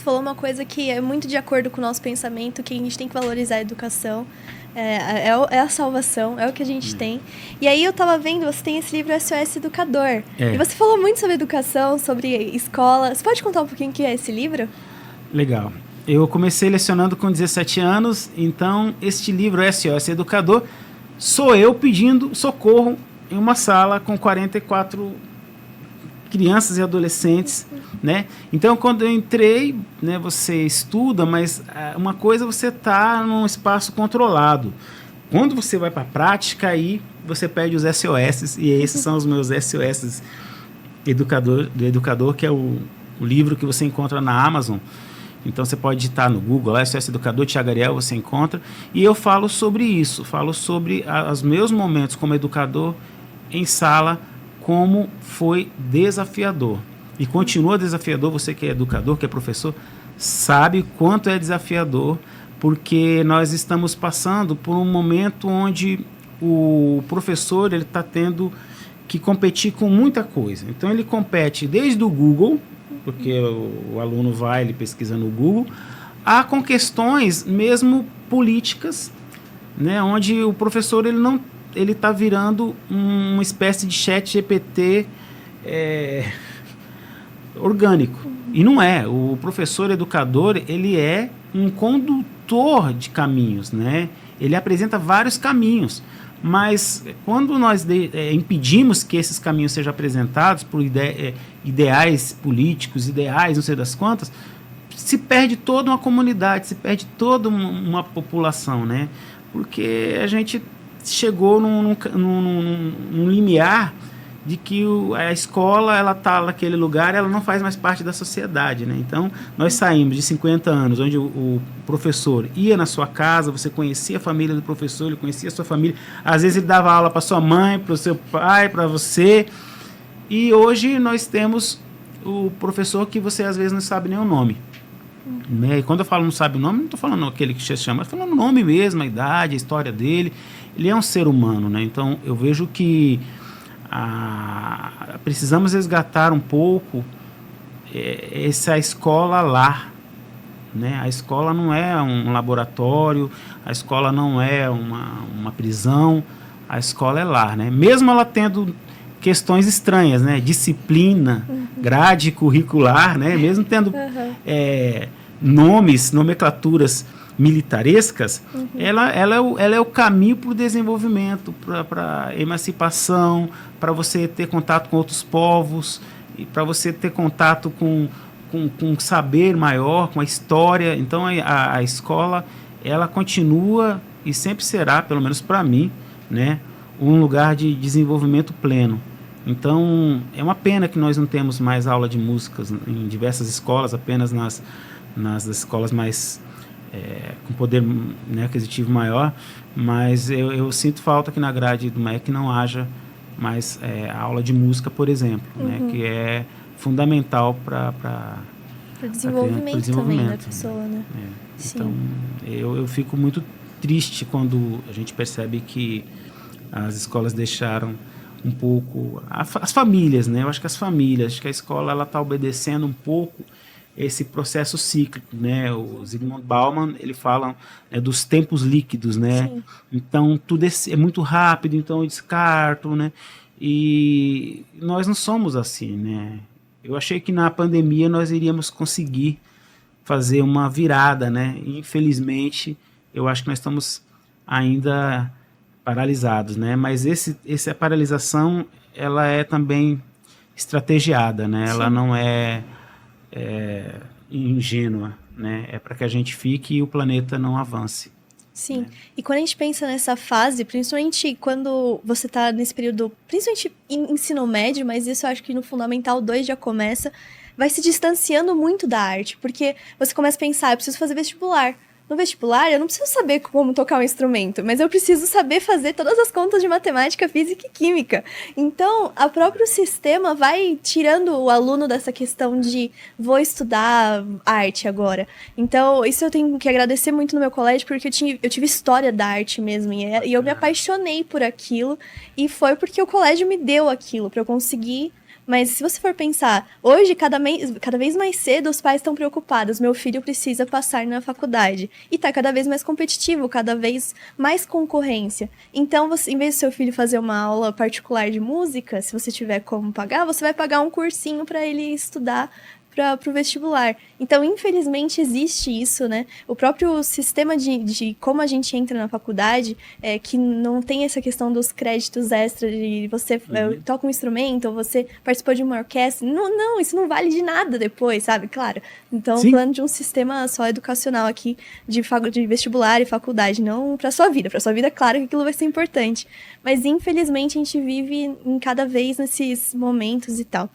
falou uma coisa que é muito de acordo com o nosso pensamento, que a gente tem que valorizar a educação. É a salvação, é o que a gente tem. E aí eu tava vendo, você tem esse livro SOS Educador. E você falou muito sobre educação, sobre escola. Você pode contar um pouquinho o que é esse livro? Legal. Eu comecei lecionando com 17 anos, então este livro SOS Educador sou eu pedindo socorro em uma sala com 44 crianças e adolescentes, né? Então, quando eu entrei, né, você estuda, mas uma coisa você tá num espaço controlado. Quando você vai para a prática, aí você pede os SOS, e esses são os meus SOS do educador, que é o livro que você encontra na Amazon. Então, você pode digitar no Google, lá, SOS Educador, Thiago Ariel, você encontra. E eu falo sobre isso, falo sobre os meus momentos como educador em sala, como foi desafiador. E continua desafiador, você que é educador, que é professor, sabe quanto é desafiador, porque nós estamos passando por um momento onde o professor ele está tendo que competir com muita coisa. Então, ele compete desde o Google, porque o aluno vai, ele pesquisa no Google, com questões mesmo políticas, né, onde o professor ele está virando uma espécie de chat GPT orgânico. E não é. O professor educador, ele é um condutor de caminhos, né? Ele apresenta vários caminhos. Mas quando nós impedimos que esses caminhos sejam apresentados por ideais políticos, ideais não sei das quantas, se perde toda uma comunidade, se perde toda uma população, né? Porque a gente chegou num limiar de que a escola ela está naquele lugar, ela não faz mais parte da sociedade, né? Então, nós saímos de 50 anos, onde o professor ia na sua casa, você conhecia a família do professor, ele conhecia a sua família, às vezes ele dava aula para sua mãe, para o seu pai, para você, e hoje nós temos o professor que você às vezes não sabe nem o nome. Né? E quando eu falo não sabe o nome, não estou falando aquele que você chama, estou falando o nome mesmo, a idade, a história dele. Ele é um ser humano, né? Então eu vejo que precisamos resgatar um pouco essa escola lá, né? A escola não é um laboratório, a escola não é uma prisão, a escola é lá, né? Mesmo ela tendo questões estranhas, né? Disciplina, grade curricular, né? Mesmo tendo nomenclaturas militarescas, ela é o caminho para o desenvolvimento, para a emancipação, para você ter contato com outros povos, e para você ter contato com saber maior, com a história. Então a escola ela continua e sempre será, pelo menos para mim, né, um lugar de desenvolvimento pleno. Então é uma pena que nós não temos mais aula de músicas em diversas escolas, apenas nas escolas mais com poder, né, aquisitivo maior, mas eu sinto falta que na grade do MEC não haja mais aula de música, por exemplo, né, que é fundamental para o desenvolvimento também da pessoa, né? Então, eu fico muito triste quando a gente percebe que as escolas deixaram um pouco as famílias, né? Eu acho que acho que a escola ela está obedecendo um pouco esse processo cíclico, né? O Zygmunt Bauman, ele fala dos tempos líquidos, né? Sim. Então, tudo é muito rápido, então eu descarto, né? E nós não somos assim, né? Eu achei que na pandemia nós iríamos conseguir fazer uma virada, né? E, infelizmente, eu acho que nós estamos ainda paralisados, né? Mas essa paralisação, ela é também estrategiada, né? Sim. Ela não é ingênua, né? É para que a gente fique e o planeta não avance. Sim, né? E quando a gente pensa nessa fase, principalmente quando você está nesse período, principalmente em ensino médio, mas isso eu acho que no Fundamental 2 já começa, vai se distanciando muito da arte, porque você começa a pensar, eu preciso fazer vestibular. No vestibular, eu não preciso saber como tocar um instrumento, mas eu preciso saber fazer todas as contas de matemática, física e química. Então, o próprio sistema vai tirando o aluno dessa questão de vou estudar arte agora. Então, isso eu tenho que agradecer muito no meu colégio, porque eu tive história da arte mesmo, e eu me apaixonei por aquilo, e foi porque o colégio me deu aquilo, para eu conseguir Mas se você for pensar, hoje, cada vez mais cedo, os pais estão preocupados. Meu filho precisa passar na faculdade. E tá cada vez mais competitivo, cada vez mais concorrência. Então, você, em vez do seu filho fazer uma aula particular de música, se você tiver como pagar, você vai pagar um cursinho para ele estudar para o vestibular. Então, infelizmente, existe isso, né? O próprio sistema de como a gente entra na faculdade, que não tem essa questão dos créditos extras, de você toca um instrumento, ou você participou de uma orquestra. Não, isso não vale de nada depois, sabe? Claro. Então, falando de um sistema só educacional aqui, de vestibular e faculdade, não para sua vida. Para sua vida, claro que aquilo vai ser importante. Mas, infelizmente, a gente vive em cada vez nesses momentos e tal.